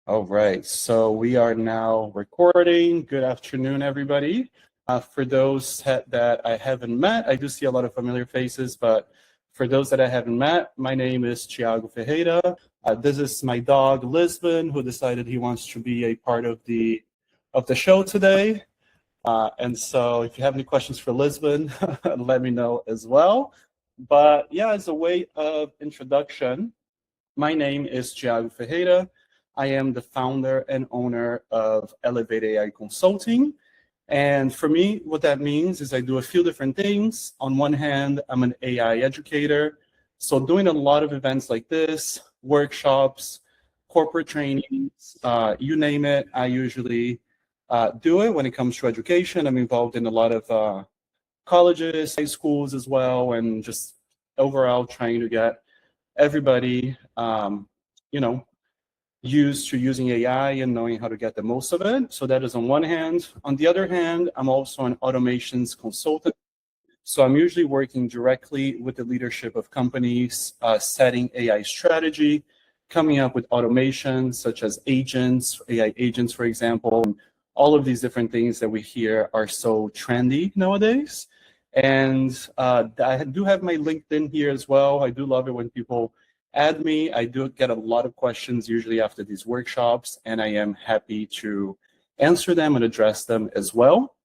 All right, so we are now recording. Good afternoon, everybody. For those that I haven't met, I do see a lot of familiar faces, but for those that I haven't met, my name is Thiago Ferreira. This is my dog, Lisbon, who decided he wants to be a part of the show today. And so if you have any questions for Lisbon, let me know as well. But yeah, as a way of introduction, my name is Thiago Ferreira. I am the founder and owner of Elevate AI Consulting. And for me, what that means is I do a few different things. On one hand, I'm an AI educator. So doing a lot of events like this, workshops, corporate trainings, you name it, I usually do it when it comes to education. I'm involved in a lot of colleges, high schools as well, and just overall trying to get everybody, used to using AI and knowing how to get the most of it. So that is on one hand. On the other hand, I'm also an automations consultant. So I'm usually working directly with the leadership of companies, setting AI strategy, coming up with automations such as agents, AI agents, for example, and all of these different things that we hear are so trendy nowadays. And I do have my LinkedIn here as well. I do love it when people add me. I do get a lot of questions usually after these workshops, and I am happy to answer them and address them as well.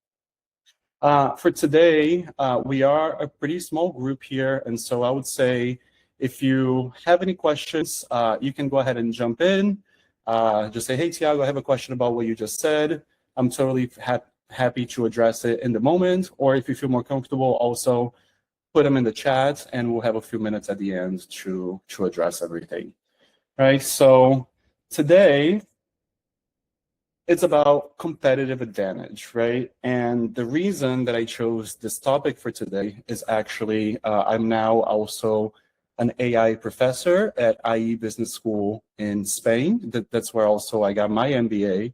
For today, we are a pretty small group here, and so I would say if you have any questions, you can go ahead and jump in. Just say, hey, Thiago, I have a question about what you just said. I'm totally happy to address it in the moment, or if you feel more comfortable, also put them in the chat, and we'll have a few minutes at the end to address everything. Right, so today, it's about competitive advantage, right? And the reason that I chose this topic for today is actually, I'm now also an AI professor at IE Business School in Spain. That's where also I got my MBA.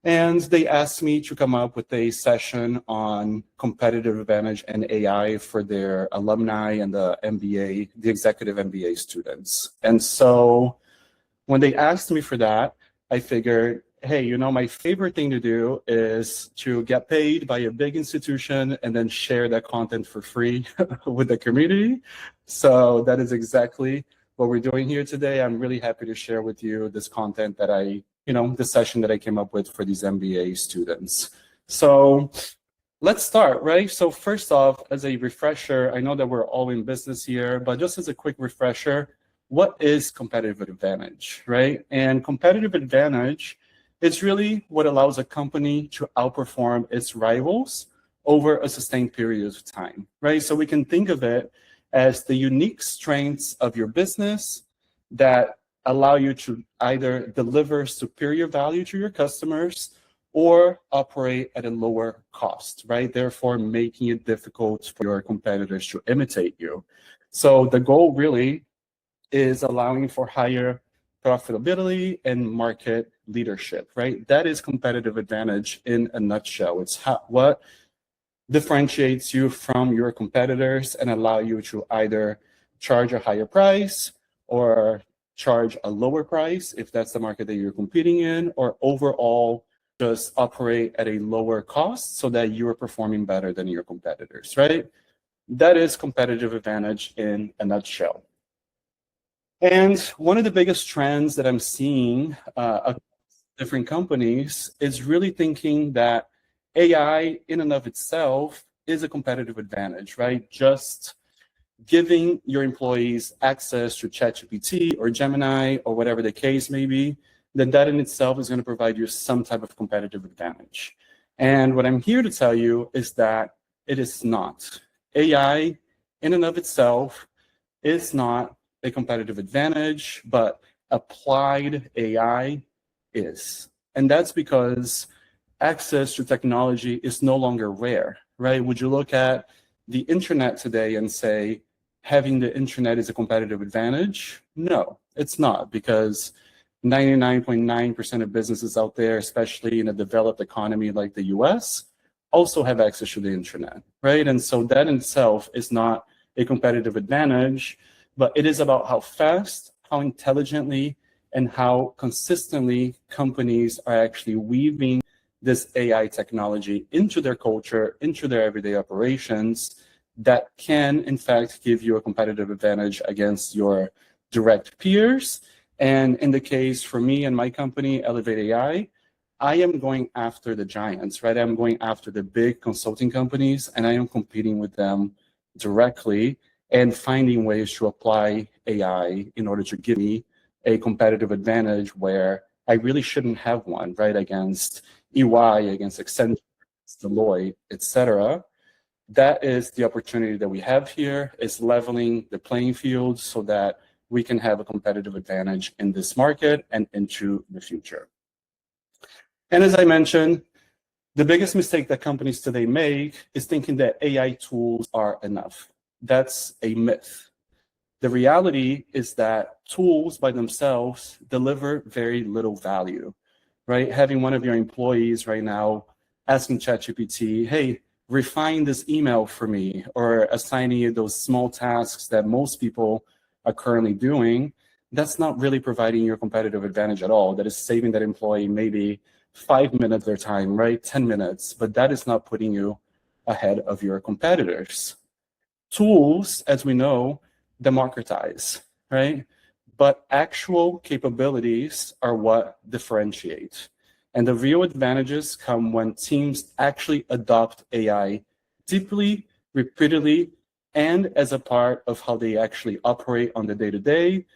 And they asked me to come up with a session on competitive advantage and AI for their alumni and the MBA, the executive MBA students. And so when they asked me for that, I figured, hey, my favorite thing to do is to get paid by a big institution and then share that content for free with the community. So that is exactly what we're doing here today. I'm really happy to share with you this content that the session that I came up with for these MBA students. So let's start, right? So first off, as a refresher, I know that we're all in business here, but just as a quick refresher, what is competitive advantage, right? And competitive advantage is really what allows a company to outperform its rivals over a sustained period of time, right? So we can think of it as the unique strengths of your business that allow you to either deliver superior value to your customers or operate at a lower cost, right? Therefore, making it difficult for your competitors to imitate you. So the goal really is allowing for higher profitability and market leadership, right? That is competitive advantage in a nutshell. It's what differentiates you from your competitors and allow you to either charge a higher price or charge a lower price if that's the market that you're competing in, or overall just operate at a lower cost so that you're performing better than your competitors, right? That is competitive advantage in a nutshell. And one of the biggest trends that I'm seeing across different companies is really thinking that AI in and of itself is a competitive advantage, right? Just giving your employees access to ChatGPT or Gemini or whatever the case may be, then that in itself is going to provide you some type of competitive advantage. And what I'm here to tell you is that it is not. AI in and of itself is not a competitive advantage, but applied AI is. And that's because access to technology is no longer rare, right? Would you look at the internet today and say, having the internet is a competitive advantage? No, it's not, because 99.9% of businesses out there, especially in a developed economy like the US, also have access to the internet, right? And so that in itself is not a competitive advantage, but it is about how fast, how intelligently, and how consistently companies are actually weaving this AI technology into their culture, into their everyday operations, that can, in fact, give you a competitive advantage against your direct peers. And in the case for me and my company, Elevate AI, I am going after the giants, right? I'm going after the big consulting companies, and I am competing with them directly and finding ways to apply AI in order to give me a competitive advantage where I really shouldn't have one, right? Against EY, against Accenture, Deloitte, etc. That is the opportunity that we have here, is leveling the playing field so that we can have a competitive advantage in this market and into the future. And as I mentioned, the biggest mistake that companies today make is thinking that AI tools are enough. That's a myth. The reality is that tools by themselves deliver very little value, right? Having one of your employees right now asking ChatGPT, hey, refine this email for me, or assigning you those small tasks that most people are currently doing, that's not really providing your competitive advantage at all. That is saving that employee maybe 5 minutes of their time, right? 10 minutes, but that is not putting you ahead of your competitors. Tools, as we know, democratize, right? But actual capabilities are what differentiate. And the real advantages come when teams actually adopt AI deeply, repeatedly, and as a part of how they actually operate on the day-to-day,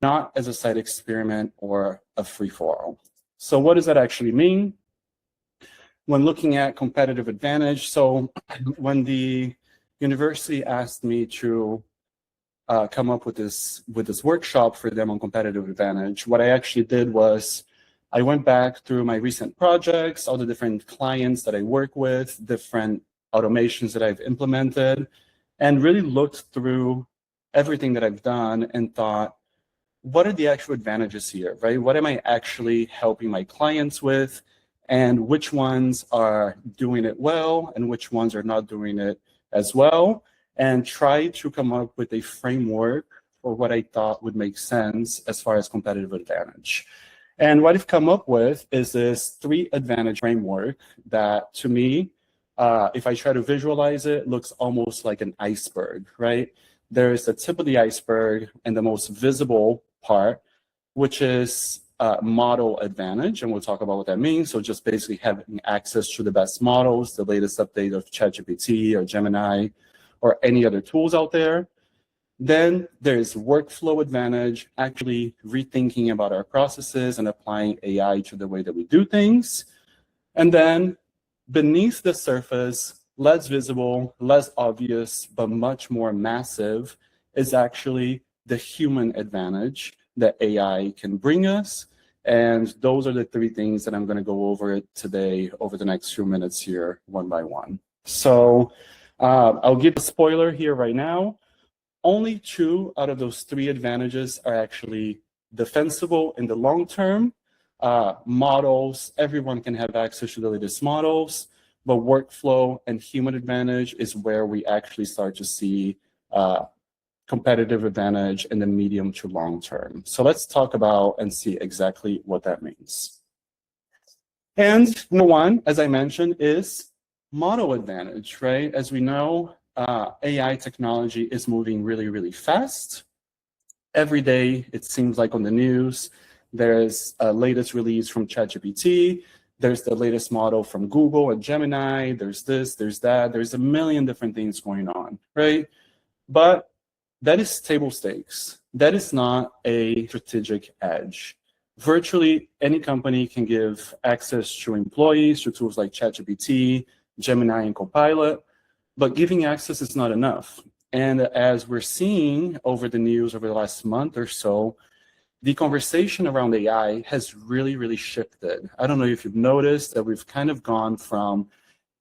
not as a side experiment or a free-for-all. So what does that actually mean? When looking at competitive advantage, so when the university asked me to come up with this workshop for them on competitive advantage, what I actually did was I went back through my recent projects, all the different clients that I work with, different automations that I've implemented, and really looked through everything that I've done and thought, what are the actual advantages here, right? What am I actually helping my clients with, and which ones are doing it well and which ones are not doing it as well, and try to come up with a framework for what I thought would make sense as far as competitive advantage. And what I've come up with is this 3 advantage framework that, to me, if I try to visualize it, looks almost like an iceberg, right? There's the tip of the iceberg and the most visible part, which is model advantage, and we'll talk about what that means. So just basically having access to the best models, the latest update of ChatGPT or Gemini or any other tools out there. Then there's workflow advantage, actually rethinking about our processes and applying AI to the way that we do things. And then beneath the surface, less visible, less obvious, but much more massive, is actually the human advantage that AI can bring us. And those are the 3 things that I'm going to go over today over the next few minutes here, one by one. So I'll give a spoiler here right now. Only 2 out of those 3 advantages are actually defensible in the long term. Models, everyone can have access to the latest models, but workflow and human advantage is where we actually start to see competitive advantage in the medium to long term. So let's talk about and see exactly what that means. And number 1, as I mentioned, is model advantage, right? As we know, AI technology is moving really, really fast. Every day, it seems like on the news, there's a latest release from ChatGPT, there's the latest model from Google and Gemini, there's this, there's that, there's a million different things going on, right? But that is table stakes. That is not a strategic edge. Virtually any company can give access to employees to tools like ChatGPT, Gemini, and Copilot, but giving access is not enough. And as we're seeing over the news over the last month or so, the conversation around AI has really, really shifted. I don't know if you've noticed that we've kind of gone from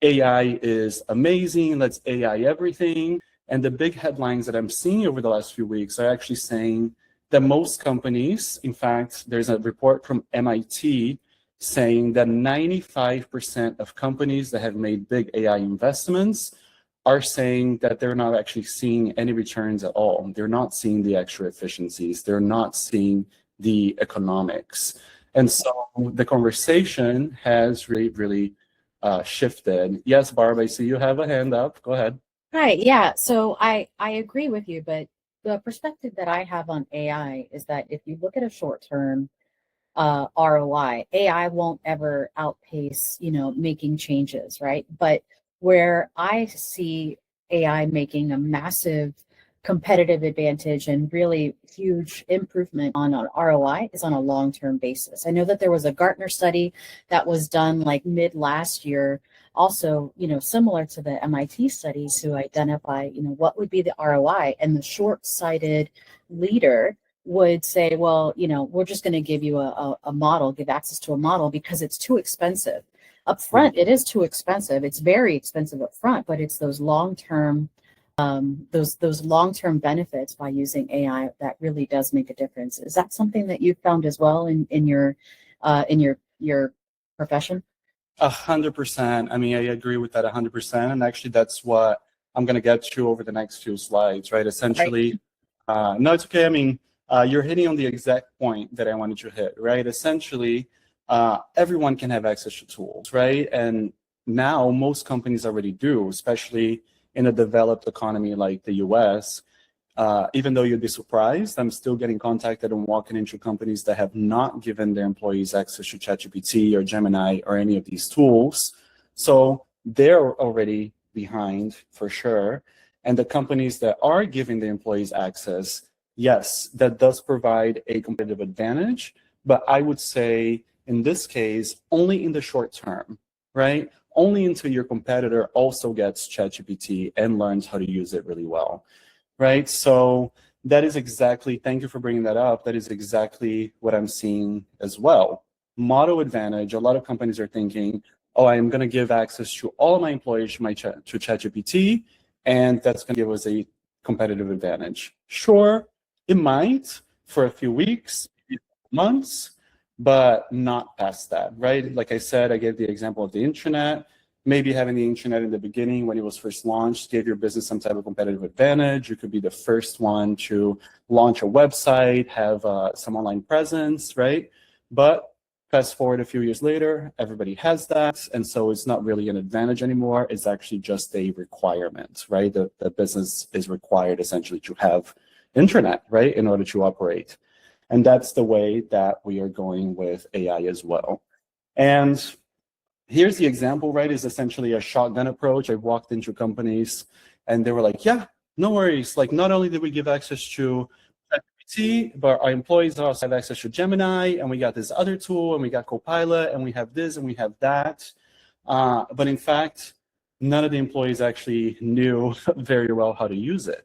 AI is amazing, let's AI everything. And the big headlines that I'm seeing over the last few weeks are actually saying that most companies, in fact, there's a report from MIT saying that 95% of companies that have made big AI investments are saying that they're not actually seeing any returns at all. They're not seeing the extra efficiencies. They're not seeing the economics. And so the conversation has really shifted. Yes, Barb, I see you have a hand up. Go ahead. Right, yeah. So I agree with you, but the perspective that I have on AI is that if you look at a short term ROI. AI won't ever outpace, making changes, right? But where I see AI making a massive competitive advantage and really huge improvement on an ROI is on a long-term basis. I know that there was a Gartner study that was done like mid last year, also, similar to the MIT studies to identify, what would be the ROI, and the short-sighted leader would say, well, we're just going to give you a model, give access to a model because it's too expensive. Up front, it is too expensive. It's very expensive up front, but it's those long-term those long-term benefits by using AI that really does make a difference. Is that something that you've found as well in your profession? 100%. I mean, I agree with that 100%. And actually, that's what I'm going to get to over the next few slides, right? Essentially, no, it's okay. I mean, you're hitting on the exact point that I wanted to hit, right? Essentially, everyone can have access to tools, right? And now most companies already do, especially in a developed economy like the US. Even though you'd be surprised, I'm still getting contacted and walking into companies that have not given their employees access to ChatGPT or Gemini or any of these tools. So they're already behind for sure. And the companies that are giving the employees access, yes, that does provide a competitive advantage. But I would say in this case, only in the short term, right? Only until your competitor also gets ChatGPT and learns how to use it really well. Right, so that is exactly, thank you for bringing that up, that is exactly what I'm seeing as well. Model advantage, a lot of companies are thinking, oh, I'm going to give access to all of my employees to ChatGPT, and that's going to give us a competitive advantage. Sure, it might for a few weeks, months, but not past that, right? Like I said, I gave the example of the internet. Maybe having the internet in the beginning when it was first launched gave your business some type of competitive advantage. You could be the first one to launch a website, have some online presence, right? But fast forward a few years later, everybody has that. And so it's not really an advantage anymore. It's actually just a requirement, right? The business is required essentially to have internet, right, in order to operate. And that's the way that we are going with AI as well. And here's the example, right, is essentially a shotgun approach. I walked into companies and they were like, yeah, no worries. Like, not only did we give access to GPT, but our employees also have access to Gemini, and we got this other tool, and we got Copilot, and we have this, and we have that. But in fact, none of the employees actually knew very well how to use it,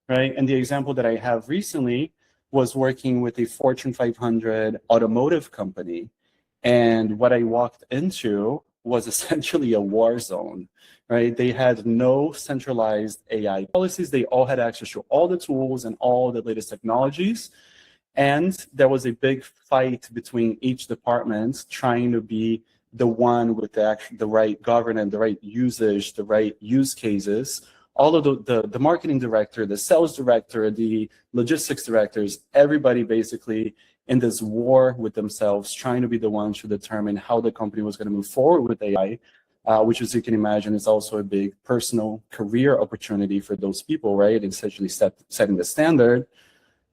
right? And the example that I have recently was working with a Fortune 500 automotive company. And what I walked into was essentially a war zone, right? They had no centralized AI policies. They all had access to all the tools and all the latest technologies. And there was a big fight between each department trying to be the one with the right governance, the right usage, the right use cases. All of the marketing director, the sales director, the logistics directors, everybody basically in this war with themselves, trying to be the ones to determine how the company was going to move forward with AI, which, as you can imagine, is also a big personal career opportunity for those people, right? Essentially setting the standard.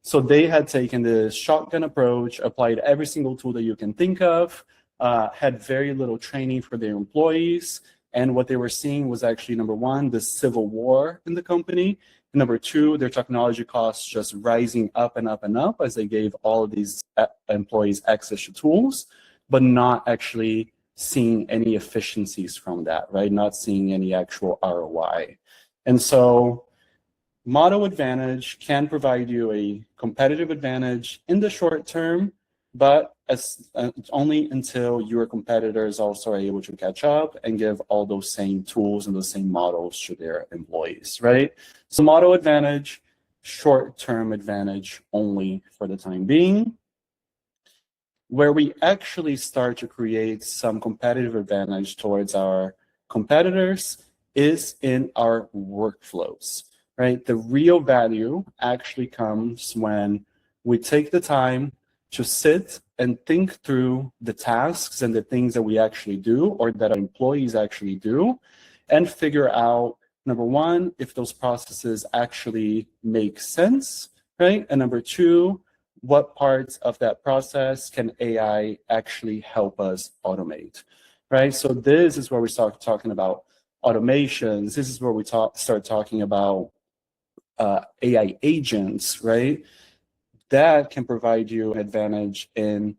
So they had taken this shotgun approach, applied every single tool that you can think of, had very little training for their employees. And what they were seeing was actually, number one, the civil war in the company. And number two, their technology costs just rising up and up and up as they gave all of these employees access to tools, but not actually seeing any efficiencies from that, right? Not seeing any actual ROI. And so model advantage can provide you a competitive advantage in the short term, but only until your competitors also are able to catch up and give all those same tools and those same models to their employees, right? So model advantage, short-term advantage only for the time being. Where we actually start to create some competitive advantage towards our competitors is in our workflows, right? The real value actually comes when we take the time to sit and think through the tasks and the things that we actually do or that our employees actually do, and figure out, number one, if those processes actually make sense, right? And number two, what parts of that process can AI actually help us automate, right? So this is where we start talking about automations. This is where we start talking about AI agents, right? That can provide you an advantage in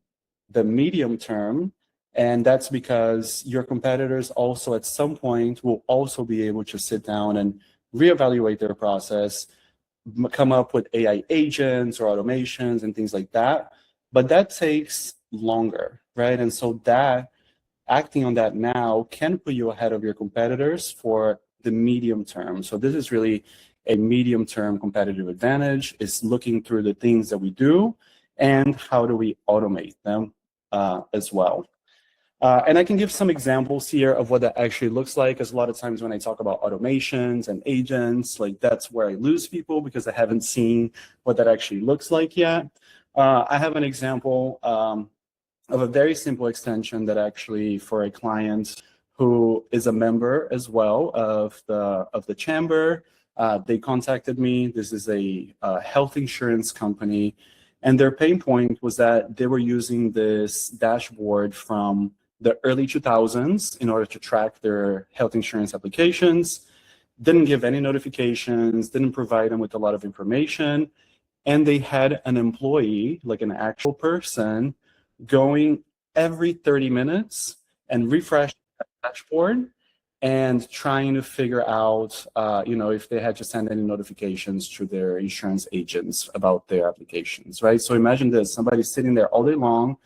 the medium term. And that's because your competitors also at some point will also be able to sit down and reevaluate their process, come up with AI agents or automations and things like that. But that takes longer, right? And so that acting on that now can put you ahead of your competitors for the medium term. So this is really a medium-term competitive advantage, is looking through the things that we do and how do we automate them as well. And I can give some examples here of what that actually looks like, because a lot of times when I talk about automations and agents, like that's where I lose people because I haven't seen what that actually looks like yet. I have an example of a very simple extension that actually for a client who is a member as well of the chamber. They contacted me. This is a health insurance company, and their pain point was that they were using this dashboard from the early 2000s in order to track their health insurance applications, didn't give any notifications, didn't provide them with a lot of information, and they had an employee, like an actual person, going every 30 minutes and refreshing the dashboard and trying to figure out, if they had to send any notifications to their insurance agents about their applications, right? So imagine this, somebody sitting there all day long,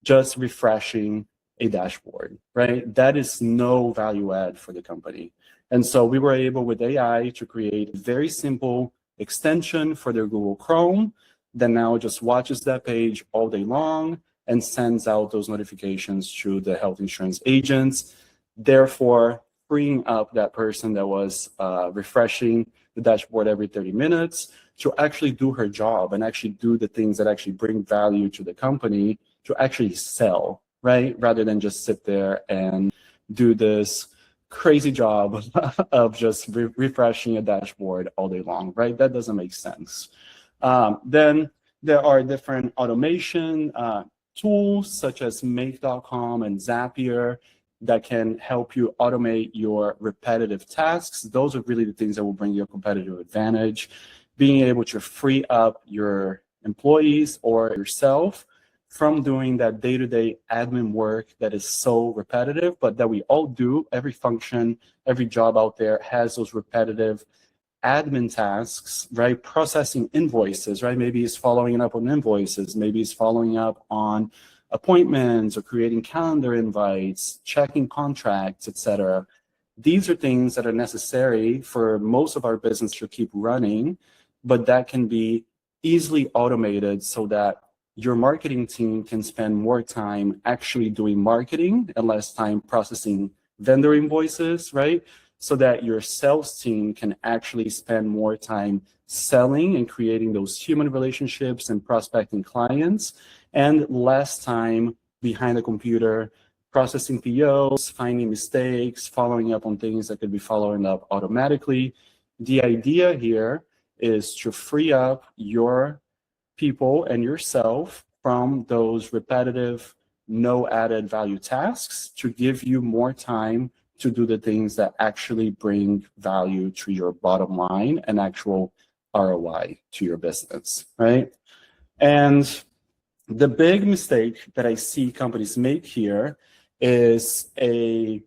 just refreshing a dashboard, right? That is no value add for the company. And so we were able with AI to create a very simple extension for their Google Chrome that now just watches that page all day long and sends out those notifications to the health insurance agents, therefore freeing up that person that was refreshing the dashboard every 30 minutes to actually do her job and actually do the things that actually bring value to the company to actually sell, right? Rather than just sit there and do this crazy job of just refreshing a dashboard all day long, right? That doesn't make sense. Then there are different automation tools such as Make.com and Zapier that can help you automate your repetitive tasks. Those are really the things that will bring you a competitive advantage. Being able to free up your employees or yourself from doing that day-to-day admin work that is so repetitive, but that we all do. Every function, every job out there has those repetitive admin tasks, right? Processing invoices, right? Maybe it's following up on invoices. Maybe it's following up on appointments or creating calendar invites, checking contracts, etc. These are things that are necessary for most of our business to keep running, but that can be easily automated so that your marketing team can spend more time actually doing marketing and less time processing vendor invoices, right? So that your sales team can actually spend more time selling and creating those human relationships and prospecting clients, and less time behind the computer processing POs, finding mistakes, following up on things that could be following up automatically. The idea here is to free up your people and yourself from those repetitive, no added value tasks to give you more time to do the things that actually bring value to your bottom line and actual ROI to your business, right? And the big mistake that I see companies make here is really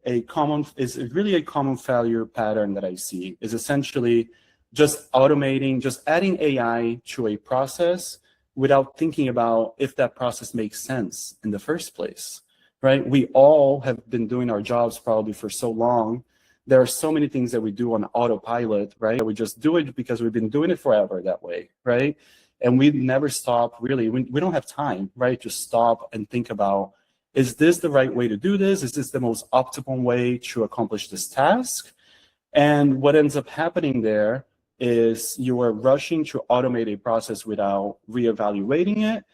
a common failure pattern that I see, is essentially just automating, just adding AI to a process without thinking about if that process makes sense in the first place, right? We all have been doing our jobs probably for so long. There are so many things that we do on autopilot, right? We just do it because we've been doing it forever that way, right? And we never stop, really. We don't have time, right, to stop and think about, is this the right way to do this? Is this the most optimal way to accomplish this task? And what ends up happening there is you are rushing to automate a process without reevaluating it.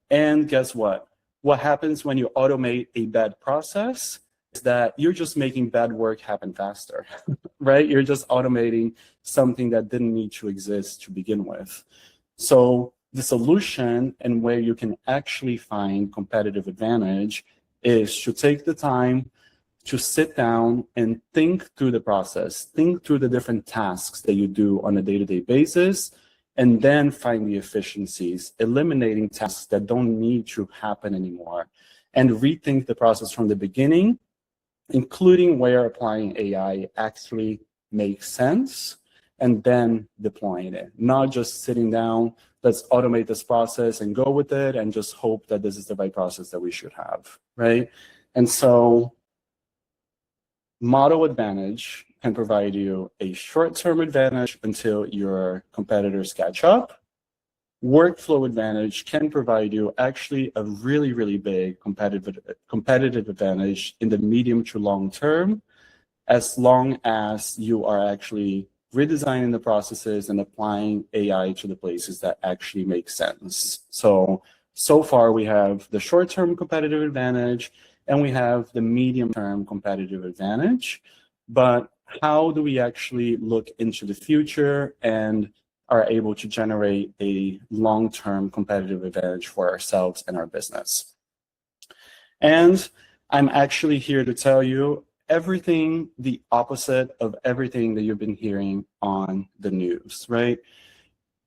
And guess what? What happens when you automate a bad process is that you're just making bad work happen faster, right? You're just automating something that didn't need to exist to begin with. So the solution and where you can actually find competitive advantage is to take the time to sit down and think through the process, think through the different tasks that you do on a day-to-day basis, and then find the efficiencies, eliminating tasks that don't need to happen anymore, and rethink the process from the beginning, including where applying AI actually makes sense, and then deploying it. Not just sitting down, let's automate this process and go with it and just hope that this is the right process that we should have, right? And so model advantage can provide you a short-term advantage until your competitors catch up. Workflow advantage can provide you actually a really, really big competitive advantage in the medium to long term, as long as you are actually redesigning the processes and applying AI to the places that actually make sense. So far we have the short-term competitive advantage and we have the medium-term competitive advantage. But how do we actually look into the future and are able to generate a long-term competitive advantage for ourselves and our business? And I'm actually here to tell you everything the opposite of everything that you've been hearing on the news, right?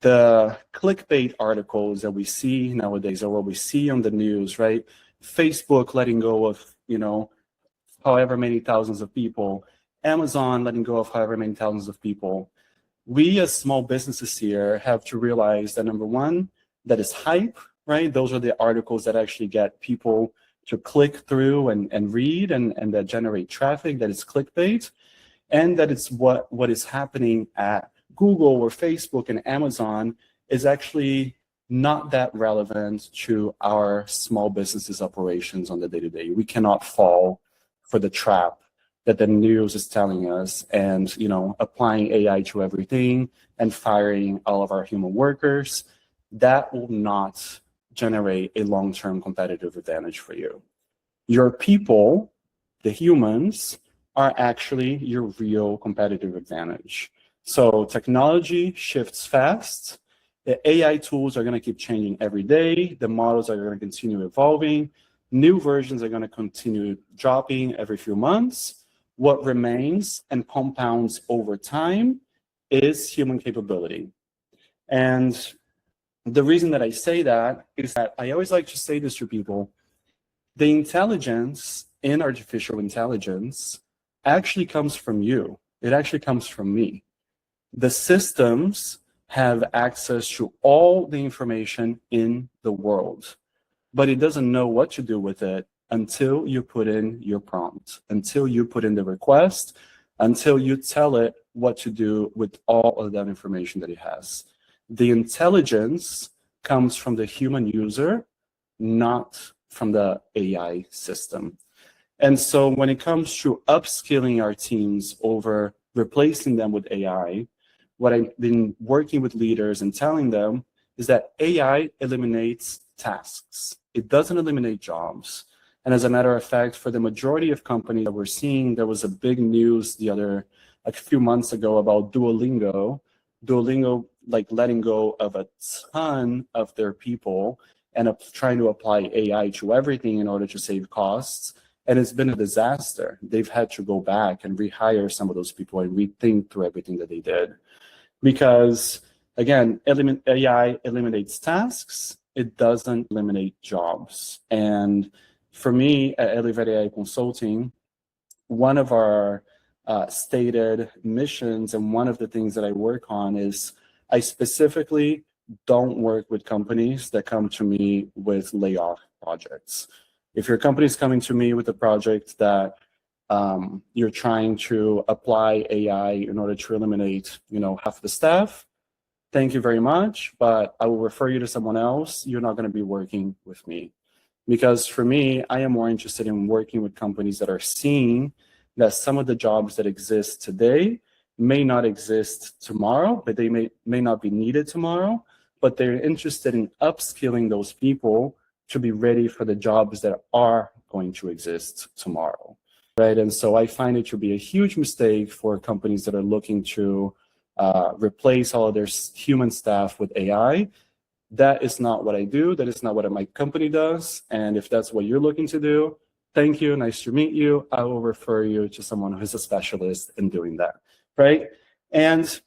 The clickbait articles that we see nowadays, or what we see on the news, right? Facebook letting go of, however many thousands of people, Amazon letting go of however many thousands of people. We as small businesses here have to realize that, number one, that is hype, right? Those are the articles that actually get people to click through and read and that generate traffic, that is clickbait, and that it's what is happening at Google or Facebook and Amazon is actually not that relevant to our small businesses operations on the day-to-day. We cannot fall for the trap that the news is telling us and, applying AI to everything and firing all of our human workers. That will not generate a long-term competitive advantage for you. Your people, the humans, are actually your real competitive advantage. So technology shifts fast. The AI tools are going to keep changing every day. The models are going to continue evolving. New versions are going to continue dropping every few months. What remains and compounds over time is human capability. And the reason that I say that is that I always like to say this to people. The intelligence in artificial intelligence actually comes from you. It actually comes from me. The systems have access to all the information in the world, but it doesn't know what to do with it until you put in your prompt, until you put in the request, until you tell it what to do with all of that information that it has. The intelligence comes from the human user, not from the AI system. And so when it comes to upskilling our teams over replacing them with AI, what I've been working with leaders and telling them is that AI eliminates tasks. It doesn't eliminate jobs. And as a matter of fact, for the majority of companies that we're seeing, there was a big news a few months ago about Duolingo like letting go of a ton of their people and trying to apply AI to everything in order to save costs. And it's been a disaster. They've had to go back and rehire some of those people and rethink through everything that they did. Because, again, AI eliminates tasks. It doesn't eliminate jobs. And for me, at Elevate AI Consulting, one of our stated missions and one of the things that I work on is I specifically don't work with companies that come to me with layoff projects. If your company is coming to me with a project that you're trying to apply AI in order to eliminate, half the staff, thank you very much, but I will refer you to someone else. You're not going to be working with me. Because for me, I am more interested in working with companies that are seeing that some of the jobs that exist today may not exist tomorrow, but they may not be needed tomorrow, but they're interested in upskilling those people to be ready for the jobs that are going to exist tomorrow, right? And so I find it to be a huge mistake for companies that are looking to replace all of their human staff with AI. That is not what I do. That is not what my company does. And if that's what you're looking to do, thank you, nice to meet you. I will refer you to someone who's a specialist in doing that, right? And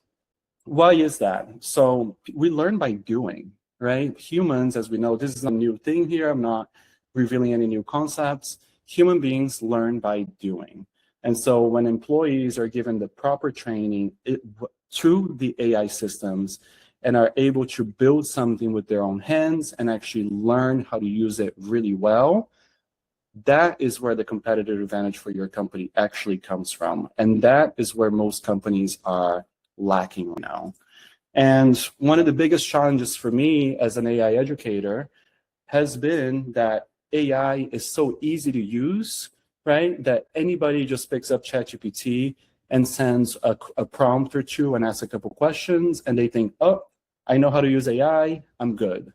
why is that? So we learn by doing, right? Humans, as we know, this is a new thing here. I'm not revealing any new concepts. Human beings learn by doing. And so when employees are given the proper training through the AI systems and are able to build something with their own hands and actually learn how to use it really well, that is where the competitive advantage for your company actually comes from. And that is where most companies are lacking right now. And one of the biggest challenges for me as an AI educator has been that AI is so easy to use, right? That anybody just picks up ChatGPT and sends a prompt or two and asks a couple questions, and they think, oh, I know how to use AI, I'm good.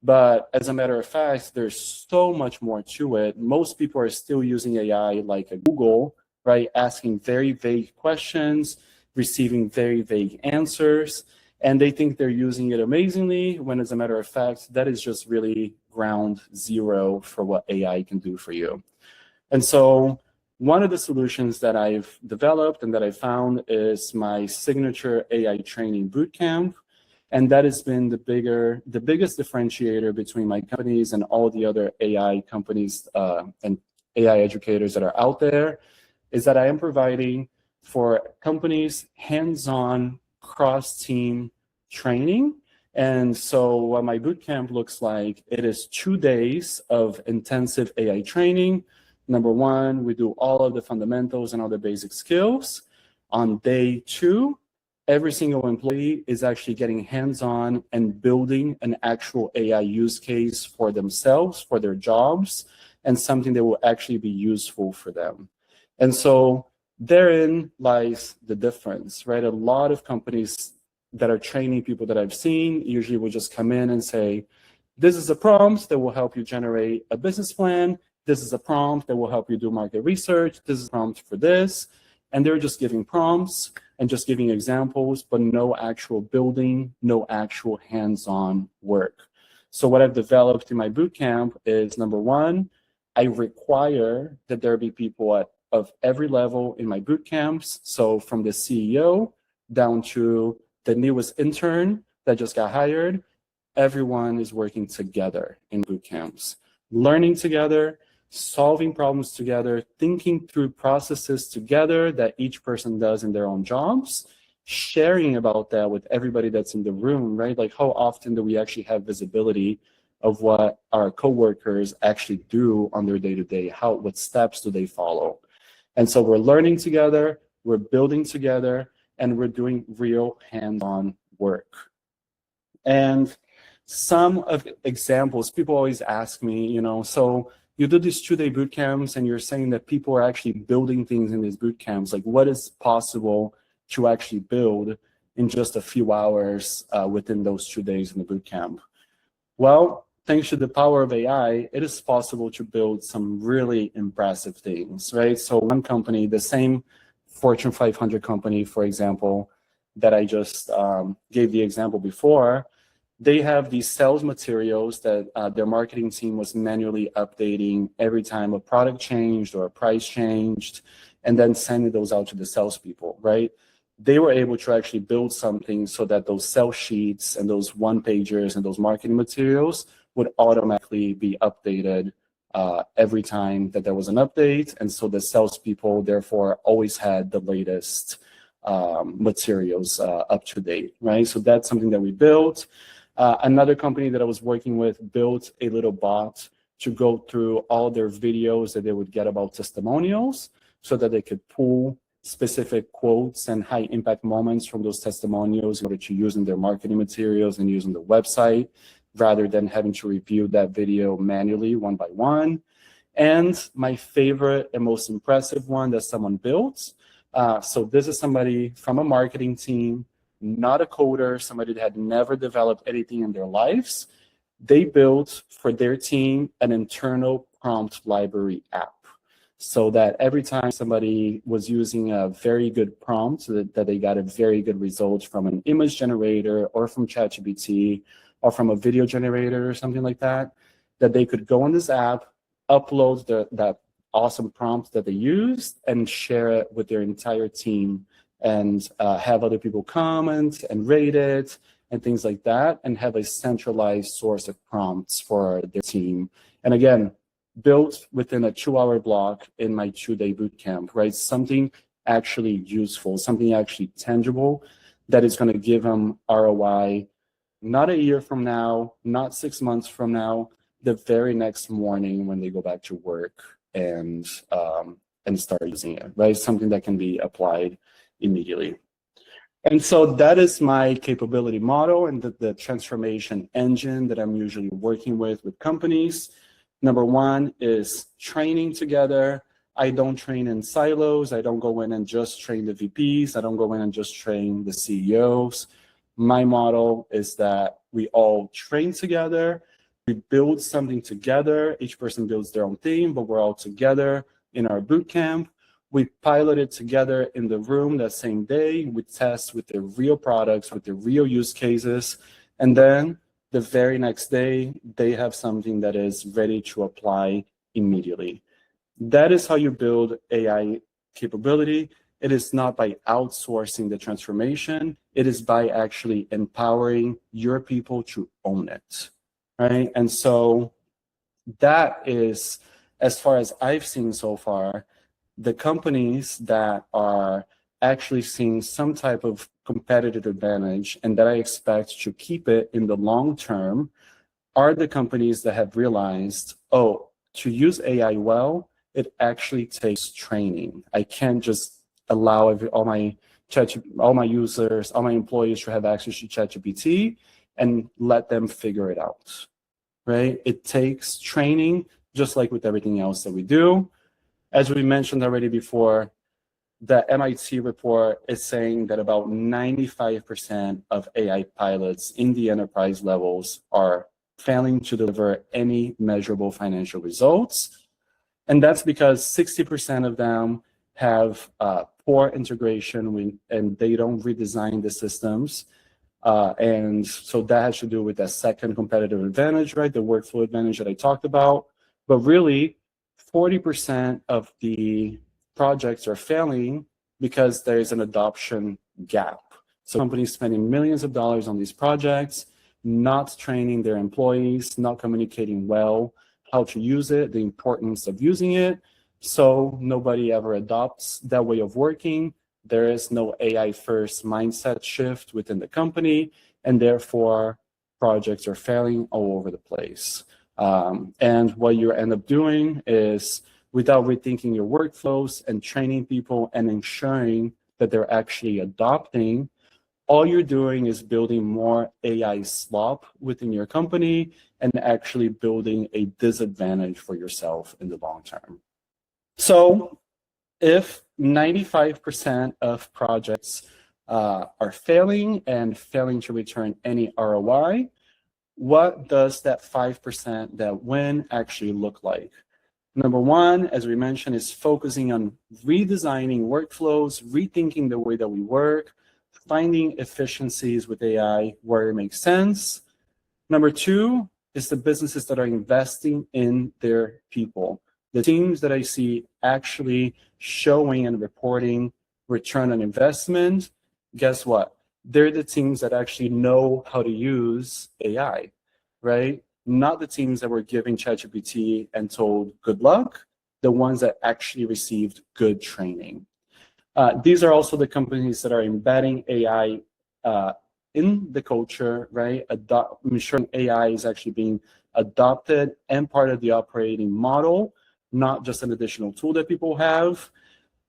But as a matter of fact, there's so much more to it. Most people are still using AI like a Google, right? Asking very vague questions, receiving very vague answers, and they think they're using it amazingly, when as a matter of fact, that is just really ground zero for what AI can do for you. And so one of the solutions that I've developed and that I found is my signature AI training bootcamp. And that has been the biggest differentiator between my companies and all the other AI companies and AI educators that are out there, is that I am providing for companies hands-on cross-team training. And so what my bootcamp looks like, it is 2 days of intensive AI training. Number one, we do all of the fundamentals and all the basic skills. On day 2, every single employee is actually getting hands-on and building an actual AI use case for themselves, for their jobs, and something that will actually be useful for them. And so therein lies the difference, right? A lot of companies that are training people that I've seen usually will just come in and say, this is a prompt that will help you generate a business plan. This is a prompt that will help you do market research. This is a prompt for this. And they're just giving prompts and just giving examples, but no actual building, no actual hands-on work. So what I've developed in my bootcamp is, number one, I require that there be people of every level in my bootcamps. So from the CEO down to the newest intern that just got hired, everyone is working together in bootcamps, learning together, solving problems together, thinking through processes together that each person does in their own jobs, sharing about that with everybody that's in the room, right? Like, how often do we actually have visibility of what our coworkers actually do on their day-to-day? What steps do they follow? And so we're learning together, we're building together, and we're doing real hands-on work. And some of examples, people always ask me, so you do these 2-day boot camps and you're saying that people are actually building things in these boot camps. Like, what is possible to actually build in just a few hours within those 2 days in the boot camp? Well, thanks to the power of AI, it is possible to build some really impressive things, right? So one company, the same Fortune 500 company, for example, that I just gave the example before, they have these sales materials that their marketing team was manually updating every time a product changed or a price changed, and then sending those out to the salespeople, right? They were able to actually build something so that those sales sheets and those one-pagers and those marketing materials would automatically be updated every time that there was an update. And so the salespeople, therefore, always had the latest materials up to date, right? So that's something that we built. Another company that I was working with built a little bot to go through all their videos that they would get about testimonials so that they could pull specific quotes and high impact moments from those testimonials in order to use in their marketing materials and use on the website, rather than having to review that video manually one by one. And my favorite and most impressive one that someone built So this is somebody from a marketing team, not a coder, somebody that had never developed anything in their lives. They built for their team an internal prompt library app, so that every time somebody was using a very good prompt, that they got a very good result from an image generator or from ChatGPT or from a video generator or something like that, that they could go on this app, upload that awesome prompt that they used, and share it with their entire team, and have other people comment and rate it and things like that, and have a centralized source of prompts for their team. And again, built within a 2-hour block in my 2-day bootcamp, right? Something actually useful, something actually tangible that is going to give them ROI, not a year from now, not 6 months from now, the very next morning when they go back to work and start using it, right? Something that can be applied immediately. And so that is my capability model and the transformation engine that I'm usually working with companies. Number one is training together. I don't train in silos. I don't go in and just train the VPs. I don't go in and just train the CEOs. My model is that we all train together. We build something together. Each person builds their own thing, but we're all together in our boot camp. We pilot it together in the room that same day. We test with the real products, with the real use cases. And then the very next day, they have something that is ready to apply immediately. That is how you build AI capability. It is not by outsourcing the transformation. It is by actually empowering your people to own it, right? And so that is, as far as I've seen so far, the companies that are actually seeing some type of competitive advantage and that I expect to keep it in the long term are the companies that have realized, oh, to use AI well, it actually takes training. I can't just allow all my users, all my employees to have access to ChatGPT and let them figure it out, right? It takes training, just like with everything else that we do. As we mentioned already before, the MIT report is saying that about 95% of AI pilots in the enterprise levels are failing to deliver any measurable financial results. And that's because 60% of them have poor integration and they don't redesign the systems. And so that has to do with that second competitive advantage, right? The workflow advantage that I talked about. But really, 40% of the projects are failing because there is an adoption gap. So companies spending millions of dollars on these projects, not training their employees, not communicating well how to use it, the importance of using it. So nobody ever adopts that way of working. There is no AI first mindset shift within the company, and therefore projects are failing all over the place. And what you end up doing is, without rethinking your workflows and training people and ensuring that they're actually adopting, all you're doing is building more AI slop within your company and actually building a disadvantage for yourself in the long term. So if 95% of projects are failing and failing to return any ROI, what does that 5% that win actually look like? Number one, as we mentioned, is focusing on redesigning workflows, rethinking the way that we work, finding efficiencies with AI where it makes sense. Number two is the businesses that are investing in their people. The teams that I see actually showing and reporting return on investment, guess what? They're the teams that actually know how to use AI, right? Not the teams that were giving ChatGPT and told good luck, the ones that actually received good training. These are also the companies that are embedding AI in the culture, right? Ensuring AI is actually being adopted and part of the operating model, not just an additional tool that people have.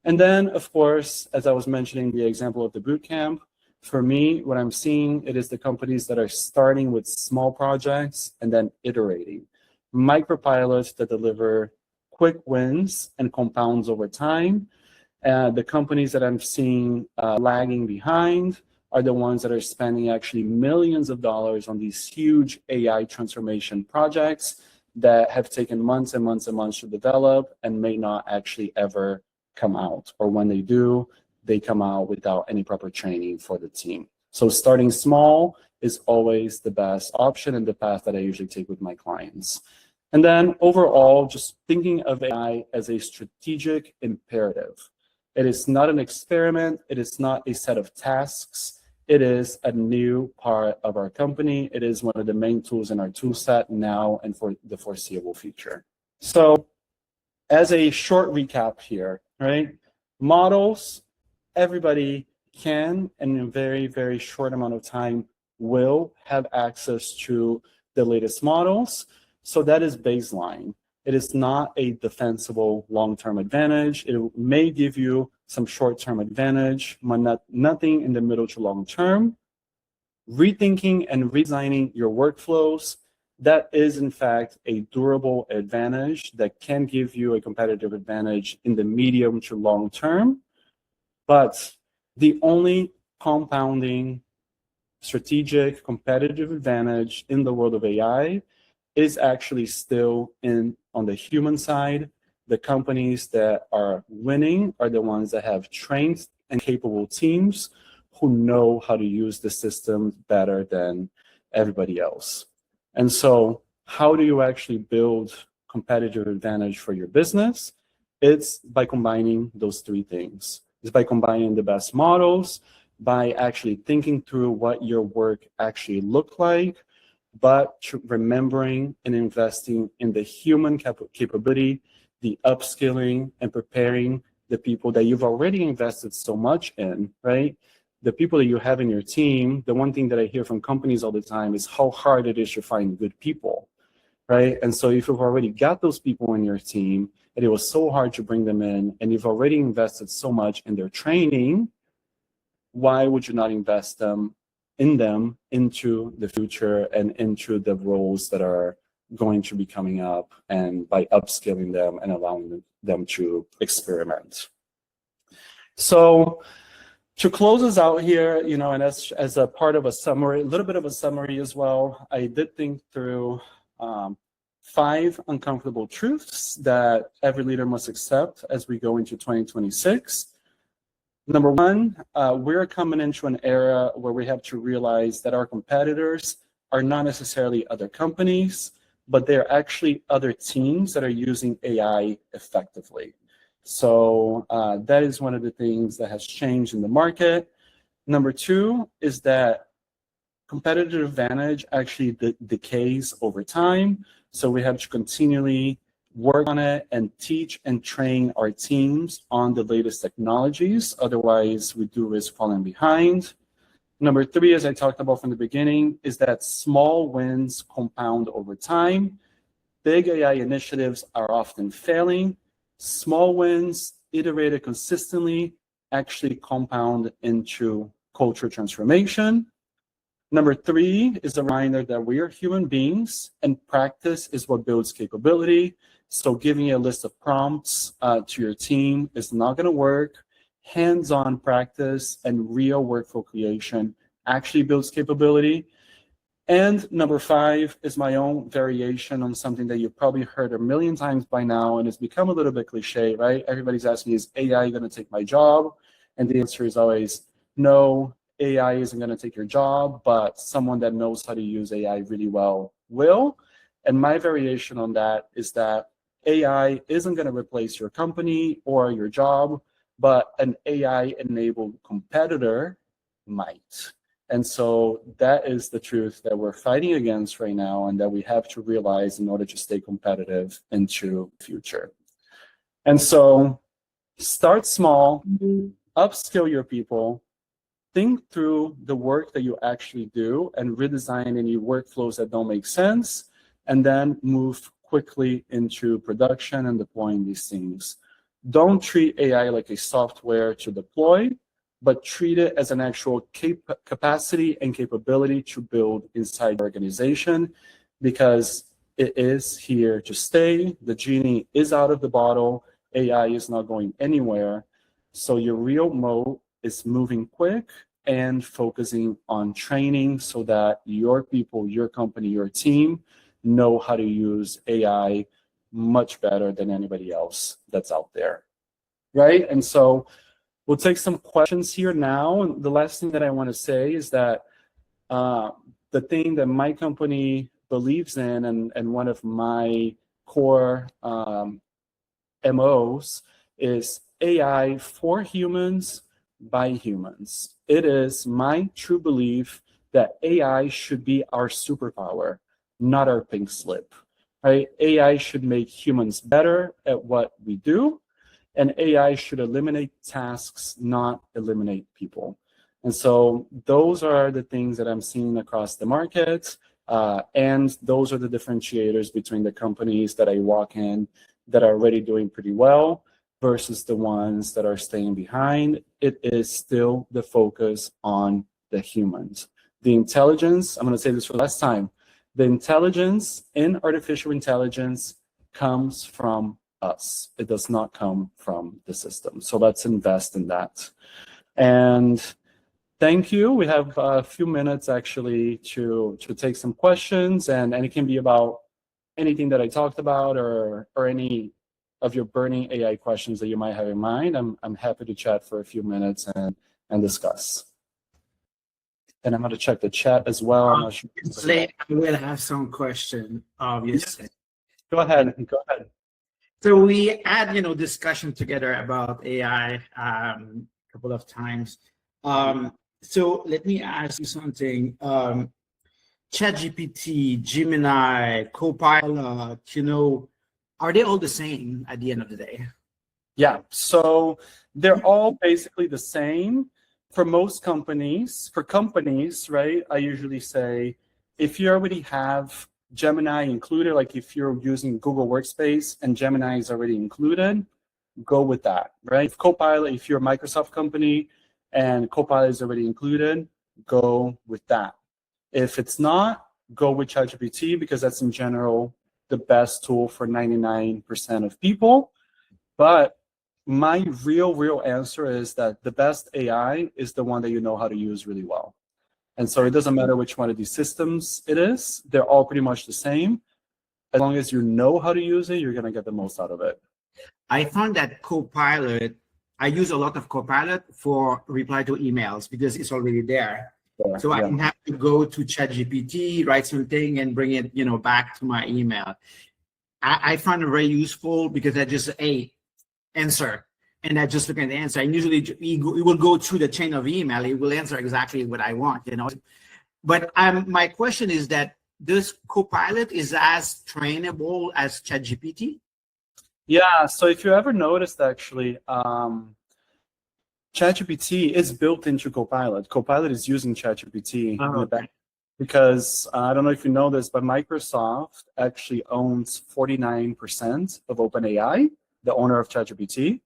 And then, of course, as I was mentioning the example of the bootcamp, for me, what I'm seeing, it is the companies that are starting with small projects and then iterating. Micropilots that deliver quick wins and compounds over time. The companies that I'm seeing lagging behind are the ones that are spending actually millions of dollars on these huge AI transformation projects that have taken months and months and months to develop and may not actually ever come out. Or when they do, they come out without any proper training for the team. So starting small is always the best option and the path that I usually take with my clients. And then overall, just thinking of AI as a strategic imperative. It is not an experiment. It is not a set of tasks. It is a new part of our company. It is one of the main tools in our tool set now and for the foreseeable future. So as a short recap here, right? Models, everybody can, and in a very, very short amount of time, will have access to the latest models. So that is baseline. It is not a defensible long-term advantage. It may give you some short-term advantage, but nothing in the middle to long term. Rethinking and redesigning your workflows, that is in fact a durable advantage that can give you a competitive advantage in the medium to long term. But the only compounding strategic competitive advantage in the world of AI is actually still on the human side. The companies that are winning are the ones that have trained and capable teams who know how to use the system better than everybody else. And so how do you actually build competitive advantage for your business? It's by combining those three things. It's by combining the best models, by actually thinking through what your work actually looked like, but remembering and investing in the human capability, the upskilling and preparing the people that you've already invested so much in, right? The people that you have in your team, the one thing that I hear from companies all the time is how hard it is to find good people, right? And so if you've already got those people in your team and it was so hard to bring them in and you've already invested so much in their training, why would you not invest in them into the future and into the roles that are going to be coming up, and by upskilling them and allowing them to experiment? So to close us out here, and as a part of a summary, a little bit of a summary as well, I did think through 5 uncomfortable truths that every leader must accept as we go into 2026. Number 1, we're coming into an era where we have to realize that our competitors are not necessarily other companies, but they're actually other teams that are using AI effectively. So that is one of the things that has changed in the market. Number 2 is that competitive advantage actually decays over time. So we have to continually work on it and teach and train our teams on the latest technologies. Otherwise, we do risk falling behind. Number 3, as I talked about from the beginning, is that small wins compound over time. Big AI initiatives are often failing. Small wins, iterated consistently, actually compound into culture transformation. Number 3 is a reminder that we are human beings and practice is what builds capability. So giving a list of prompts to your team is not going to work. Hands-on practice and real workflow creation actually builds capability. And number 5 is my own variation on something that you've probably heard a million times by now, and it's become a little bit cliche, right? Everybody's asking, is AI going to take my job? And the answer is always, no, AI isn't going to take your job, but someone that knows how to use AI really well will. And my variation on that is that AI isn't going to replace your company or your job, but an AI-enabled competitor might. And so that is the truth that we're fighting against right now and that we have to realize in order to stay competitive into the future. And so start small, upskill your people, think through the work that you actually do and redesign any workflows that don't make sense, and then move quickly into production and deploying these things. Don't treat AI like a software to deploy, but treat it as an actual capacity and capability to build inside the organization, because it is here to stay. The genie is out of the bottle. AI is not going anywhere. So your real mode is moving quick and focusing on training so that your people, your company, your team know how to use AI much better than anybody else that's out there, right? And so we'll take some questions here now. And the last thing that I want to say is that the thing that my company believes in, and one of my core MOs is AI for humans by humans. It is my true belief that AI should be our superpower, not our pink slip, right? AI should make humans better at what we do, and AI should eliminate tasks, not eliminate people. And so those are the things that I'm seeing across the market, and those are the differentiators between the companies that I walk in that are already doing pretty well versus the ones that are staying behind. It is still the focus on the humans. The intelligence, I'm going to say this for the last time, the intelligence in artificial intelligence comes from us. It does not come from the system. So let's invest in that. And thank you. We have a few minutes actually to take some questions, and it can be about anything that I talked about or any of your burning AI questions that you might have in mind. I'm happy to chat for a few minutes and discuss. And I'm going to check the chat as well. I'm not sure. I will have some question, obviously. Go ahead. Go ahead. So we had, discussion together about AI a couple of times. So let me ask you something. ChatGPT, Gemini, Copilot, are they all the same at the end of the day? Yeah, so they're all basically the same. For most companies, right, I usually say, if you already have Gemini included, like if you're using Google Workspace and Gemini is already included, go with that, right? If Copilot, if you're a Microsoft company and Copilot is already included, go with that. If it's not, go with ChatGPT, because that's in general the best tool for 99% of people. But my real answer is that the best AI is the one that you know how to use really well. And so it doesn't matter which one of these systems it is, they're all pretty much the same. As long as you know how to use it, you're going to get the most out of it. I found that Copilot, I use a lot of Copilot for reply to emails because it's already there. So I don't have to go to ChatGPT, write something, and bring it, back to my email. I find it very useful because I just answer, and I just look at the answer. And usually it will go through the chain of email. It will answer exactly what I want, But my question is that this Copilot is as trainable as ChatGPT? Yeah. So if you ever noticed, actually, ChatGPT is built into Copilot. Copilot is using ChatGPT in the back, because I don't know if you know this, but Microsoft actually owns 49% of OpenAI, the owner of ChatGPT.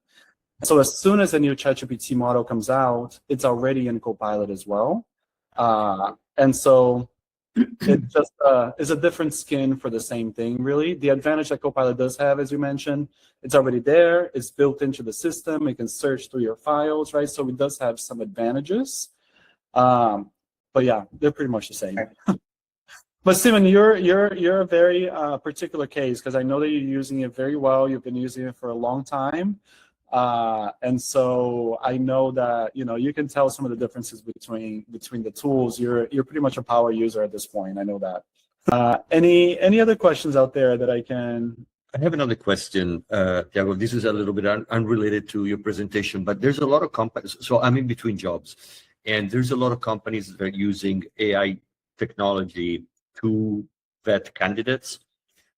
So as soon as a new ChatGPT model comes out, it's already in Copilot as well. And so it just is a different skin for the same thing, really. The advantage that Copilot does have, as you mentioned, it's already there. It's built into the system. It can search through your files, right? So it does have some advantages. But yeah, they're pretty much the same. But Steven, you're a very particular case, because I know that you're using it very well. You've been using it for a long time. And so I know that, you can tell some of the differences between the tools. You're pretty much a power user at this point. I know that. Any other questions out there that I can? I have another question, Thiago. This is a little bit unrelated to your presentation, but there's a lot of companies. So I'm in between jobs, and there's a lot of companies that are using AI technology to vet candidates.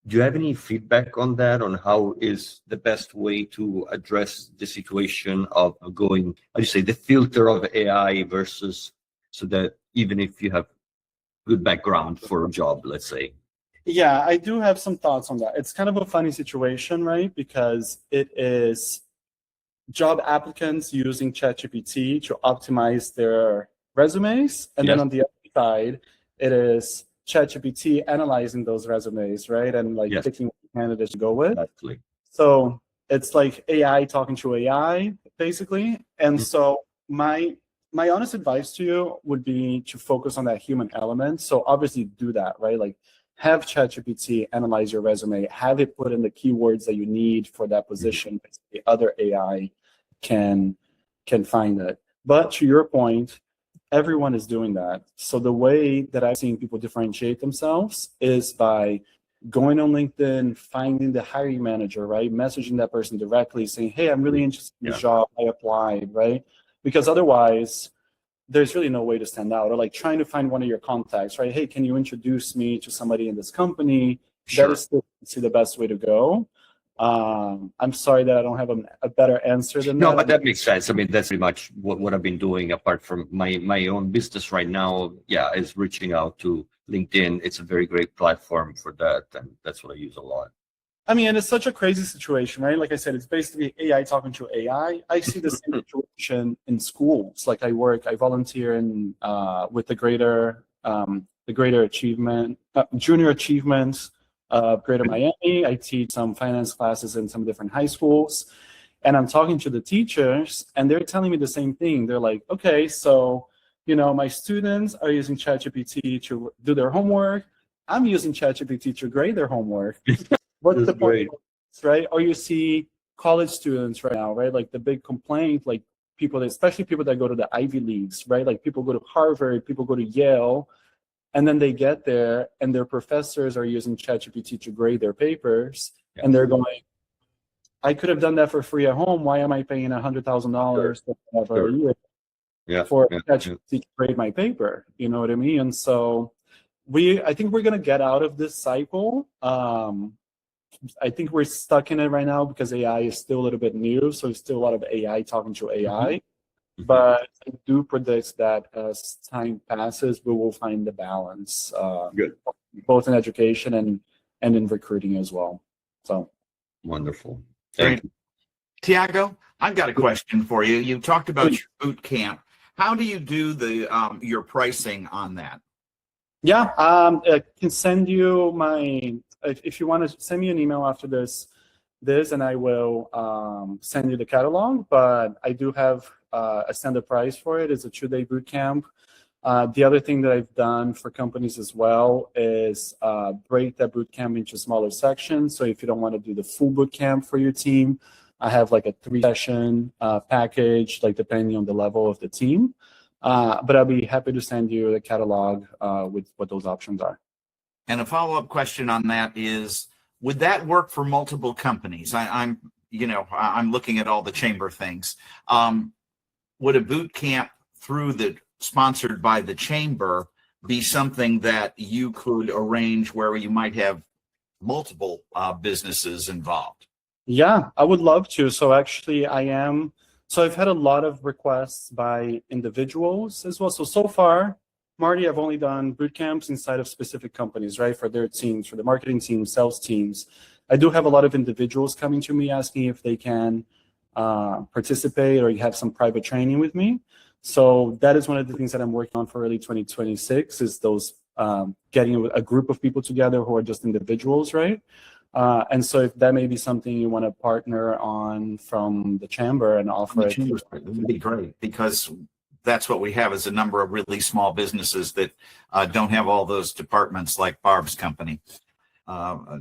Do you have any feedback on that, on how is the best way to address the situation of going, how do you say, the filter of AI versus, so that even if you have good background for a job, let's say? Yeah, I do have some thoughts on that. It's kind of a funny situation, right? Because it is job applicants using ChatGPT to optimize their resumes. And then on the other side, it is ChatGPT analyzing those resumes, right? And picking candidates to go with. Exactly. So it's like AI talking to AI, basically. And so my honest advice to you would be to focus on that human element. So obviously do that, right? Like have ChatGPT analyze your resume, have it put in the keywords that you need for that position. The other AI can find it. But to your point, everyone is doing that. So the way that I've seen people differentiate themselves is by going on LinkedIn, finding the hiring manager, right? Messaging that person directly saying, hey, I'm really interested in this job, I applied, right? Because otherwise, there's really no way to stand out. Or like trying to find one of your contacts, right? Hey, can you introduce me to somebody in this company? Sure. That is still the best way to go. I'm sorry that I don't have a better answer than that. No, but that makes sense. I mean, that's pretty much what I've been doing apart from my own business right now. Yeah, is reaching out to LinkedIn. It's a very great platform for that. And that's what I use a lot. I mean, and it's such a crazy situation, right? Like I said, it's basically AI talking to AI. I see the same situation in schools. Like I volunteer in with the Greater Achievement, Junior Achievement of Greater Miami. I teach some finance classes in some different high schools, and I'm talking to the teachers, and they're telling me the same thing. They're like, okay, so my students are using ChatGPT to do their homework. I'm using ChatGPT to grade their homework. What's the point, right? Or you see college students right now, right? Like the big complaint, like especially people that go to the Ivy Leagues, right? Like people go to Harvard, people go to Yale, and then they get there and their professors are using ChatGPT to grade their papers, and they're going, I could have done that for free at home. Why am I paying $100,000 a year for ChatGPT to grade my paper? You know what I mean? And so I think we're going to get out of this cycle. I think we're stuck in it right now because AI is still a little bit new. So there's still a lot of AI talking to AI. But I do predict that as time passes, we will find the balance, both in education and in recruiting as well. So wonderful. Thank you. Tiago, I've got a question for you. You talked about your boot camp. How do you do your pricing on that? Yeah, I can send you if you want to send me an email after this, and I will send you the catalog. But I do have a standard price for it. It's a 2-day boot camp. The other thing that I've done for companies as well is break that boot camp into smaller sections. So if you don't want to do the full boot camp for your team, I have like a 3-session package, like depending on the level of the team. But I'll be happy to send you the catalog with what those options are. And a follow-up question on that is, would that work for multiple companies? I'm looking at all the chamber things. Would a boot camp sponsored by the chamber be something that you could arrange where you might have multiple businesses involved? Yeah, I would love to. So actually I've had a lot of requests by individuals as well. So far, Marty, I've only done boot camps inside of specific companies, right? For their teams, for the marketing team, sales teams. I do have a lot of individuals coming to me asking if they can participate or have some private training with me. So that is one of the things that I'm working on for early 2026 is those getting a group of people together who are just individuals, right? And so if that may be something you want to partner on from the chamber and offer it. That would be great, because that's what we have is a number of really small businesses that don't have all those departments like Barb's company. I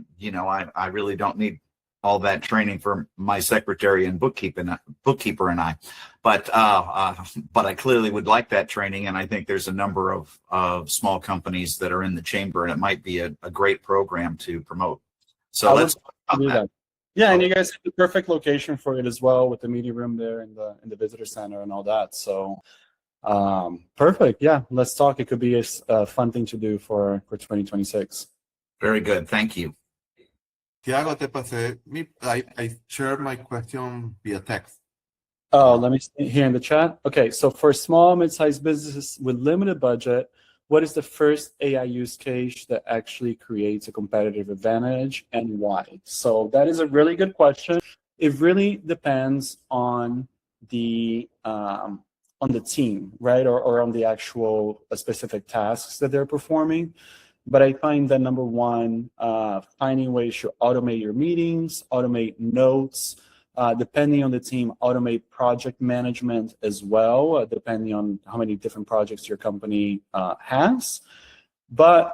really don't need all that training for my secretary and bookkeeper and I, but I clearly would like that training, and I think there's a number of small companies that are in the chamber, and it might be a great program to promote. So let's do that. Yeah, and you guys have the perfect location for it as well, with the meeting room there in the visitor center and all that. So perfect. Yeah, let's talk. It could be a fun thing to do for 2026. Very good. Thank you. Tiago, I shared my question via text. Oh, let me see here in the chat. Okay, so for small, mid-sized businesses with limited budget, what is the first AI use case that actually creates a competitive advantage and why? So that is a really good question. It really depends on the team, right? Or on the actual specific tasks that they're performing. But I find that number one, finding ways to automate your meetings, automate notes, Depending on the team, automate project management as well, depending on how many different projects your company has. But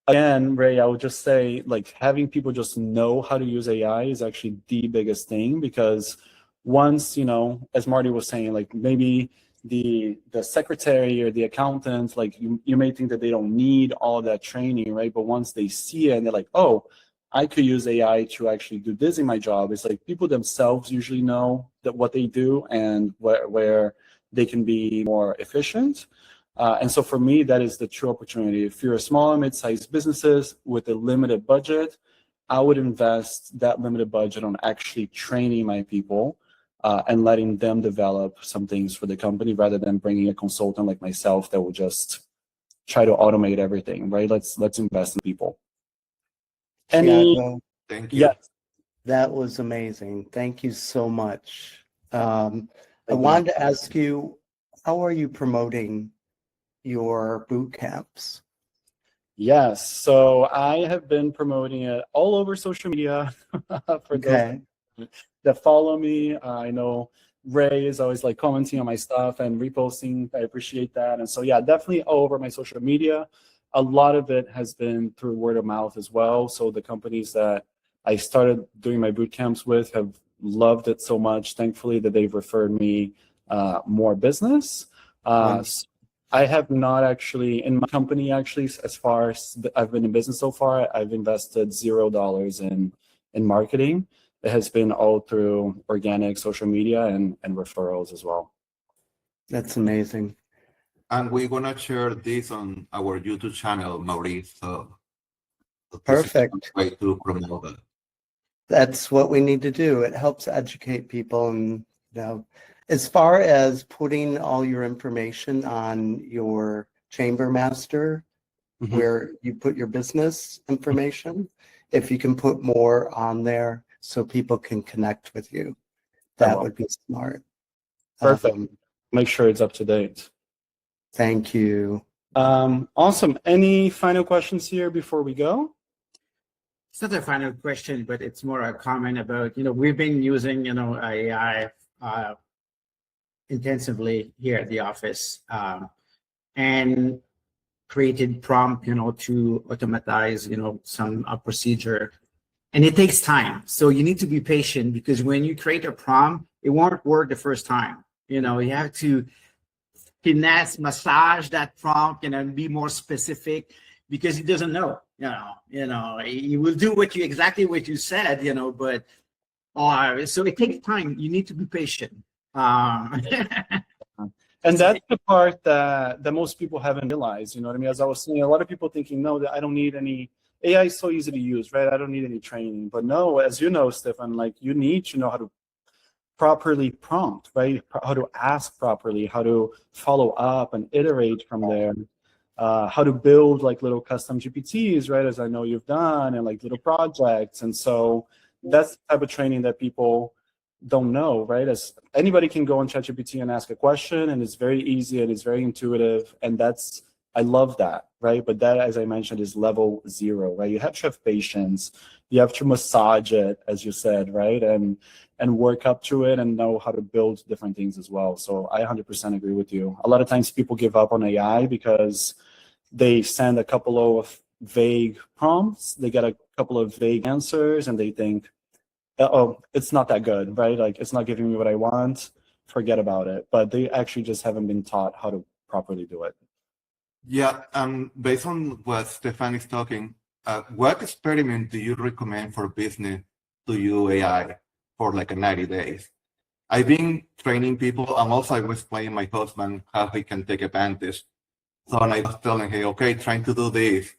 again, Ray, I would just say, like, having people just know how to use AI is actually the biggest thing, because once, you know, as Marty was saying, like, maybe the secretary or the accountant, like, you may think that they don't need all of that training, right? But once they see it and they're like, oh, I could use AI to actually do this in my job. It's like people themselves usually know that what they do and where they can be more efficient. And so for me, that is the true opportunity. If you're a small and mid-sized businesses with a limited budget, I would invest that limited budget on actually training my people and letting them develop some things for the company, rather than bringing a consultant like myself that will just try to automate everything, right? Let's invest in people. Thiago, Thank you. Yes. that was amazing. Thank you so much. I wanted to ask you, how are you promoting your boot camps? Yes. So I have been promoting it all over social media for those that follow me. I know Ray is always like commenting on my stuff and reposting. I appreciate that. And so, yeah, definitely all over my social media. A lot of it has been through word of mouth as well. So the companies that I started doing my boot camps with have loved it so much, thankfully, that they've referred me more business. I have not actually, in my company, actually, as far as I've been in business so far, I've invested $0 in marketing. It has been all through organic social media and referrals as well. That's amazing. And we're gonna share this on our YouTube channel, Maurice. So Perfect. way to promote it. That's what we need to do. It helps educate people. And, you know, as far as putting all your information on your Chamber Master, where you put your business information, if you can put more on there so people can connect with you, that would be smart. Perfect. Make sure it's up to date. Thank you. Awesome. Any final questions here before we go? It's not a final question, but it's more a comment about, you know, we've been using, you know, AI intensively here at the office, and created prompt, you know, to automatize, you know, some procedure, and it takes time. So you need to be patient, because when you create a prompt, it won't work the first time. You know, you have to finesse, massage that prompt, you know, and be more specific, because he doesn't know. You know, he will do exactly what you said, you know, but so it takes time. You need to be patient. And that's the part that most people haven't realized, you know what I mean? As I was saying, a lot of people thinking, no, that I don't need any, AI is so easy to use, right? I don't need any training. But no, as you know, Stefan, like, you need to know how to properly prompt, right? How to ask properly, how to follow up and iterate from there. How to build like little custom GPTs, right? As I know you've done, and like little projects. And so that's the type of training that people don't know, right? As anybody can go on ChatGPT and ask a question, and it's very easy and it's very intuitive. And I love that, right? But that, as I mentioned, is level 0, right? You have to have patience. You have to massage it, as you said, right? And work up to it and know how to build different things as well. So I 100% agree with you. A lot of times people give up on AI because they send a couple of vague prompts, they get a couple of vague answers, and they think, oh, it's not that good, right? Like, it's not giving me what I want, forget about it. But they actually just haven't been taught how to properly do it. Yeah, based on what Stefan is talking, what experiment do you recommend for business to use AI for like 90 days? I've been training people, and also I was explaining my husband how he can take advantage. So I was telling him, okay, trying to do this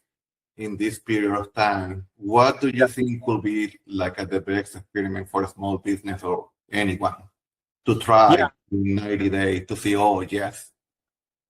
in this period of time. What do you think will be like the best experiment for a small business or anyone to try in 90 days to see, oh, yes?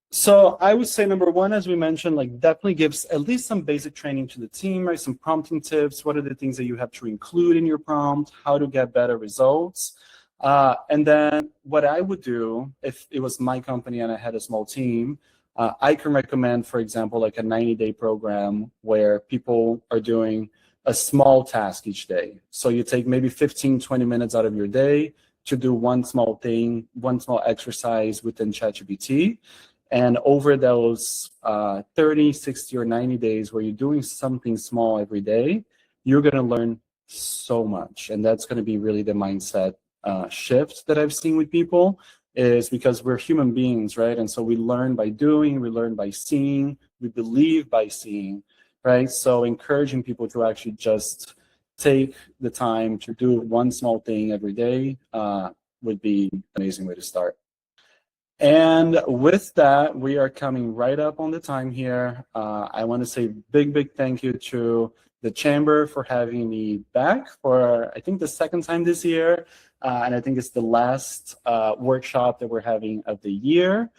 So I would say, number one, as we mentioned, like, definitely gives at least some basic training to the team, right? Some prompting tips. What are the things that you have to include in your prompt? How to get better results? And then what I would do if it was my company and I had a small team, I can recommend, for example, like a 90-day program where people are doing a small task each day. So you take maybe 15, 20 minutes out of your day to do one small thing, one small exercise within ChatGPT. And over those 30, 60, or 90 days where you're doing something small every day, you're going to learn so much. And that's going to be really the mindset shift that I've seen with people, is because we're human beings, right? And so we learn by doing, we learn by seeing, we believe by seeing, right? So encouraging people to actually just take the time to do one small thing every day would be an amazing way to start. And with that, we are coming right up on the time here. I want to say big thank you to the Chamber for having me back for, I think, the second time this year. And I think it's the last workshop that we're having of the year.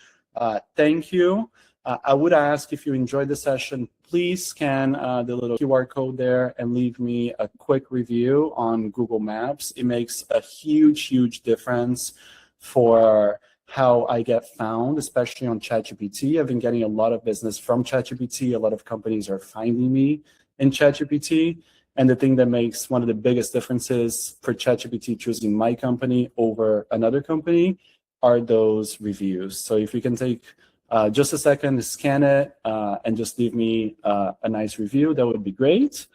Thank you. I would ask, if you enjoyed the session, please scan the little QR code there and leave me a quick review on Google Maps. It makes a huge difference for how I get found, especially on ChatGPT. I've been getting a lot of business from ChatGPT. A lot of companies are finding me in ChatGPT. And the thing that makes one of the biggest differences for ChatGPT choosing my company over another company are those reviews. So if you can take just a second to scan it and just leave me a nice review, that would be great.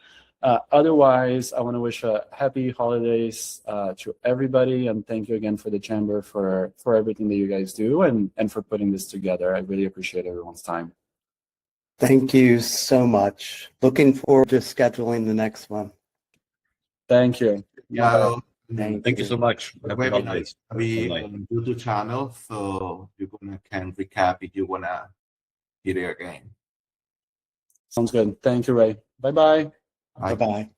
Otherwise, I want to wish a happy holidays to everybody, and thank you again for the Chamber for everything that you guys do and for putting this together. I really appreciate everyone's time. Thank you so much. Looking forward to scheduling the next one. Thank you. Yeah. Thank you so much. Happy Webinar holidays. we on YouTube channel, so you can recap if you wanna hear it again. Sounds good. Thank you, Ray. Bye-bye. Bye-bye.